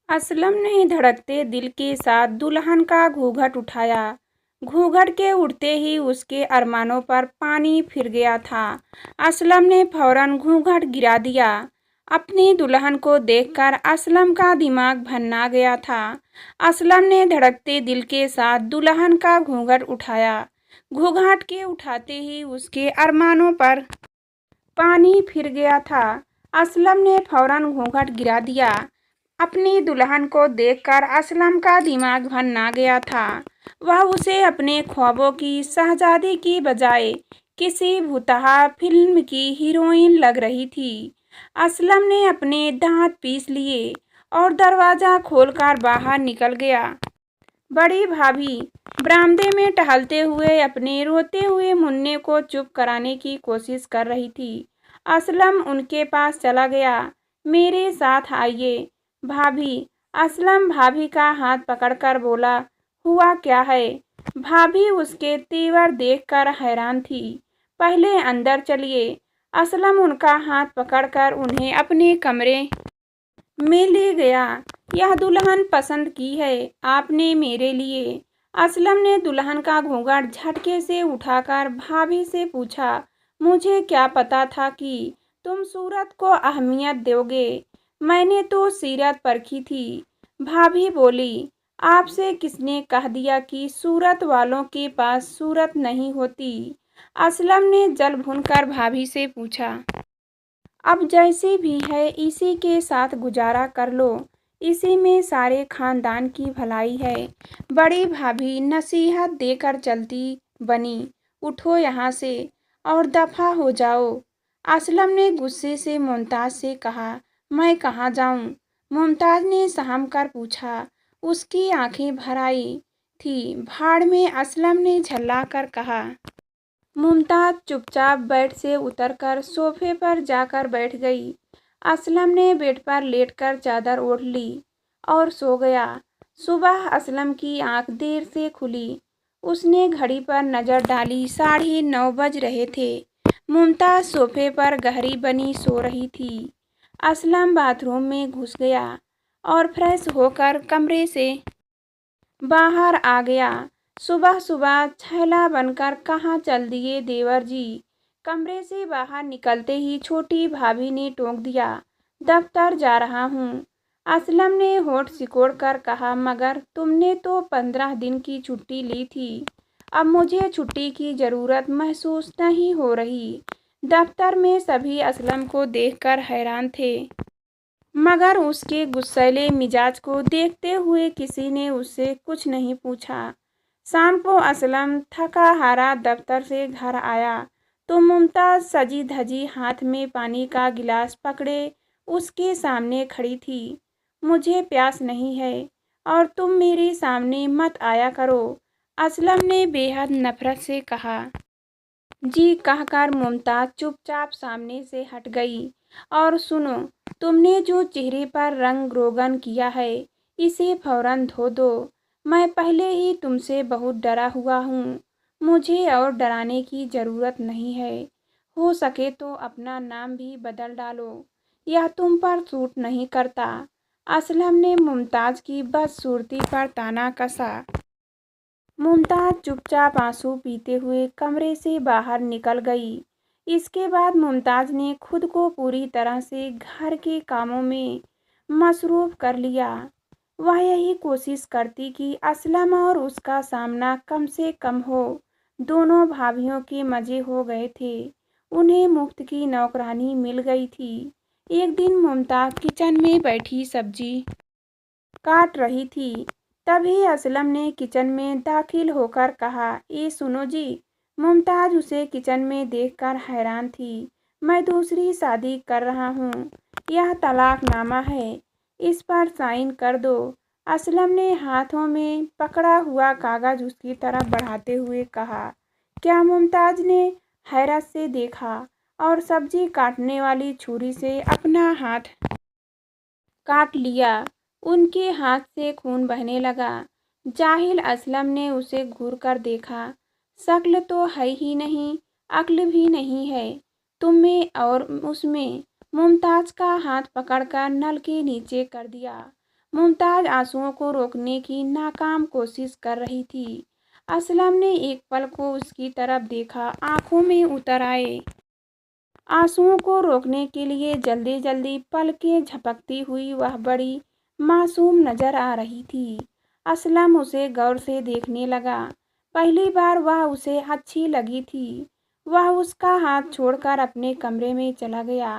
असलम ने धड़कते दिल के साथ दुल्हन का घूंघट उठाया। घूंघट के उठते ही उसके अरमानों पर पानी फिर गया था। असलम ने फौरन घूंघट गिरा दिया। अपनी दुल्हन को देखकर असलम का दिमाग भन्ना गया था। असलम ने धड़कते दिल के साथ दुल्हन का घूंघट उठाया। घूंघट के उठाते ही उसके अरमानों पर पानी फिर गया था। असलम ने फौरन घूंघट गिरा दिया। अपनी दुल्हन को देखकर असलम का दिमाग भन्ना गया था। वह उसे अपने ख्वाबों की शहजादी की बजाय किसी भुतहा फिल्म की हीरोइन लग रही थी। असलम ने अपने दांत पीस लिए और दरवाज़ा खोलकर बाहर निकल गया। बड़ी भाभी बरामदे में टहलते हुए अपने रोते हुए मुन्ने को चुप कराने की कोशिश कर रही थी। असलम उनके पास चला गया। मेरे साथ आइए भाभी। असलम भाभी का हाथ पकड़कर बोला, हुआ क्या है? भाभी उसके तेवर देखकर हैरान थी। पहले अंदर चलिए। असलम उनका हाथ पकड़कर उन्हें अपने कमरे में ले गया। यह दुल्हन पसंद की है आपने मेरे लिए। असलम ने दुल्हन का घूंघट झटके से उठाकर भाभी से पूछा, मुझे क्या पता था कि तुम सूरत को अहमियत दोगे। मैंने तो सीरत परखी थी। भाभी बोली, आपसे किसने कह दिया कि सूरत वालों के पास सूरत नहीं होती? असलम ने जल भूनकर भाभी से पूछा। अब जैसी भी है इसी के साथ गुजारा कर लो। इसी में सारे खानदान की भलाई है। बड़ी भाभी नसीहत देकर चलती बनी, उठो यहाँ से और दफा हो जाओ। असलम ने गुस्से से मुमताज से कहा, मैं कहाँ जाऊँ? मुमताज ने सहम कर पूछा। उसकी आंखें भर आई थी। भाड़ में, असलम ने झल्ला कर कहा। मुमताज चुपचाप बेड से उतरकर सोफे पर जाकर बैठ गई। असलम ने बेड पर लेटकर चादर ओढ़ ली और सो गया। सुबह असलम की आंख देर से खुली। उसने घड़ी पर नज़र डाली, 9:30 बज रहे थे। मुमताज सोफे पर गहरी बनी सो रही थी। असलम बाथरूम में घुस गया और फ्रेश होकर कमरे से बाहर आ गया। सुबह सुबह छैला बनकर कहाँ चल दिए देवर जी? कमरे से बाहर निकलते ही छोटी भाभी ने टोक दिया, दफ्तर जा रहा हूँ। असलम ने होठ सिकोड़ कर कहा, मगर तुमने तो 15 दिन की छुट्टी ली थी। अब मुझे छुट्टी की ज़रूरत महसूस नहीं हो रही। दफ्तर में सभी असलम को देखकर हैरान थे, मगर उसके गुस्सैले मिजाज को देखते हुए किसी ने उससे कुछ नहीं पूछा। शाम को असलम थका हारा दफ्तर से घर आया तो मुमताज सजी धजी हाथ में पानी का गिलास पकड़े उसके सामने खड़ी थी। मुझे प्यास नहीं है और तुम मेरे सामने मत आया करो, असलम ने बेहद नफरत से कहा। जी कहकर मुमताज चुपचाप सामने से हट गई। और सुनो, तुमने जो चेहरे पर रंग रोगन किया है इसे फौरन धो दो। मैं पहले ही तुमसे बहुत डरा हुआ हूँ। मुझे और डराने की ज़रूरत नहीं है। हो सके तो अपना नाम भी बदल डालो। यह तुम पर सूट नहीं करता। असलम ने मुमताज की बदसूरती पर ताना कसा। मुमताज चुपचाप आंसू पीते हुए कमरे से बाहर निकल गई। इसके बाद मुमताज ने खुद को पूरी तरह से घर के कामों में मसरूफ़ कर लिया। वह यही कोशिश करती कि असलम और उसका सामना कम से कम हो। दोनों भाभियों के मज़े हो गए थे। उन्हें मुफ्त की नौकरानी मिल गई थी। एक दिन मुमताज किचन में बैठी सब्जी काट रही थी। तभी असलम ने किचन में दाखिल होकर कहा, ये सुनो जी। मुमताज उसे किचन में देखकर हैरान थी। मैं दूसरी शादी कर रहा हूँ। यह तलाकनामा है। इस पर साइन कर दो। असलम ने हाथों में पकड़ा हुआ कागज उसकी तरफ बढ़ाते हुए कहा। क्या? मुमताज ने हैरत से देखा और सब्जी काटने वाली छुरी से अपना हाथ काट लिया। उनके हाथ से खून बहने लगा। जाहिल असलम ने उसे घूर कर देखा। शक्ल तो है ही नहीं, अक्ल भी नहीं है तुम में और उसमें। मुमताज का हाथ पकड़कर नल के नीचे कर दिया। मुमताज़ आंसुओं को रोकने की नाकाम कोशिश कर रही थी। असलम ने एक पल को उसकी तरफ देखा, आंखों में उतर आए। आंसुओं को रोकने के लिए जल्दी जल्दी पलकें झपकती हुई वह बड़ी मासूम नजर आ रही थी। असलम उसे गौर से देखने लगा। पहली बार वह उसे अच्छी लगी थी। वह उसका हाथ छोड़कर अपने कमरे में चला गया।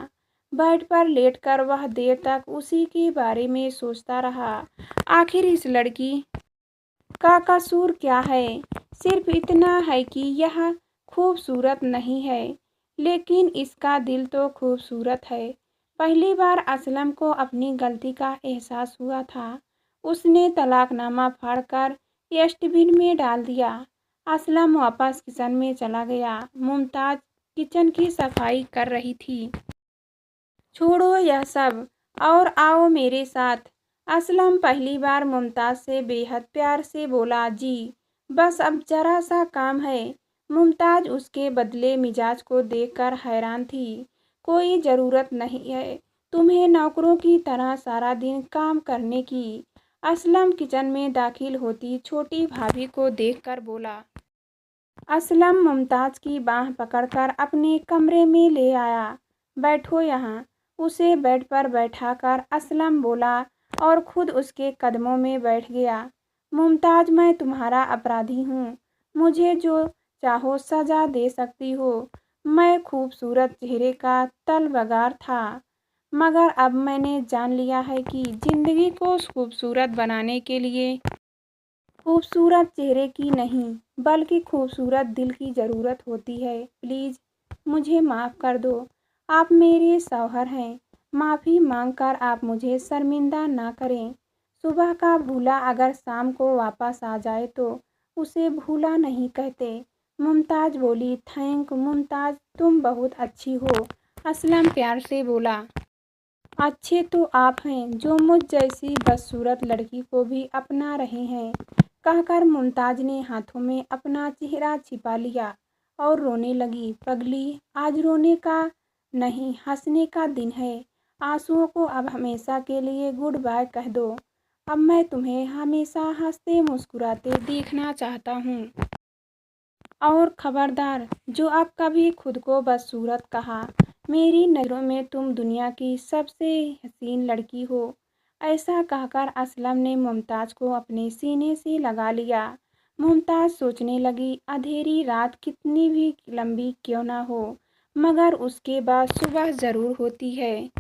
बेड पर लेटकर वह देर तक उसी के बारे में सोचता रहा। आखिर इस लड़की का कसूर क्या है? सिर्फ इतना है कि यह खूबसूरत नहीं है, लेकिन इसका दिल तो खूबसूरत है। पहली बार असलम को अपनी गलती का एहसास हुआ था। उसने तलाकनामा फाड़कर डस्टबिन में डाल दिया। असलम वापस किचन में चला गया। मुमताज़ किचन की सफाई कर रही थी। छोड़ो यह सब और आओ मेरे साथ। असलम पहली बार मुमताज़ से बेहद प्यार से बोला। जी बस अब जरा सा काम है। मुमताज़ उसके बदले मिजाज को देखकर हैरान थी। कोई ज़रूरत नहीं है तुम्हें नौकरों की तरह सारा दिन काम करने की। असलम किचन में दाखिल होती छोटी भाभी को देखकर बोला। असलम मुमताज़ की बाह पकड़कर अपने कमरे में ले आया। बैठो यहाँ। उसे बेड पर बैठाकर असलम बोला और खुद उसके कदमों में बैठ गया। मुमताज़ मैं तुम्हारा अपराधी हूँ। मुझे जो चाहो सज़ा दे सकती हो। मैं खूबसूरत चेहरे का तलबगार था, मगर अब मैंने जान लिया है कि ज़िंदगी को खूबसूरत बनाने के लिए खूबसूरत चेहरे की नहीं बल्कि खूबसूरत दिल की ज़रूरत होती है। प्लीज़ मुझे माफ़ कर दो। आप मेरे शौहर हैं। माफ़ी मांगकर आप मुझे शर्मिंदा ना करें। सुबह का भूला अगर शाम को वापस आ जाए तो उसे भूला नहीं कहते। मुमताज़ बोली। थैंक मुमताज़, तुम बहुत अच्छी हो। असलम प्यार से बोला। अच्छे तो आप हैं जो मुझ जैसी बदसूरत लड़की को भी अपना रहे हैं, कहकर मुमताज़ ने हाथों में अपना चेहरा छिपा लिया और रोने लगी। पगली, आज रोने का नहीं हंसने का दिन है। आंसुओं को अब हमेशा के लिए गुड बाय कह दो। अब मैं तुम्हें हमेशा हंसते मुस्कुराते देखना चाहता हूँ। और खबरदार, जो अब कभी खुद को बदसूरत कहा, मेरी नज़रों में तुम दुनिया की सबसे हसीन लड़की हो। ऐसा कहकर असलम ने मुमताज़ को अपने सीने से लगा लिया। मुमताज़ सोचने लगी, अंधेरी रात कितनी भी लंबी क्यों ना हो, मगर उसके बाद सुबह ज़रूर होती है।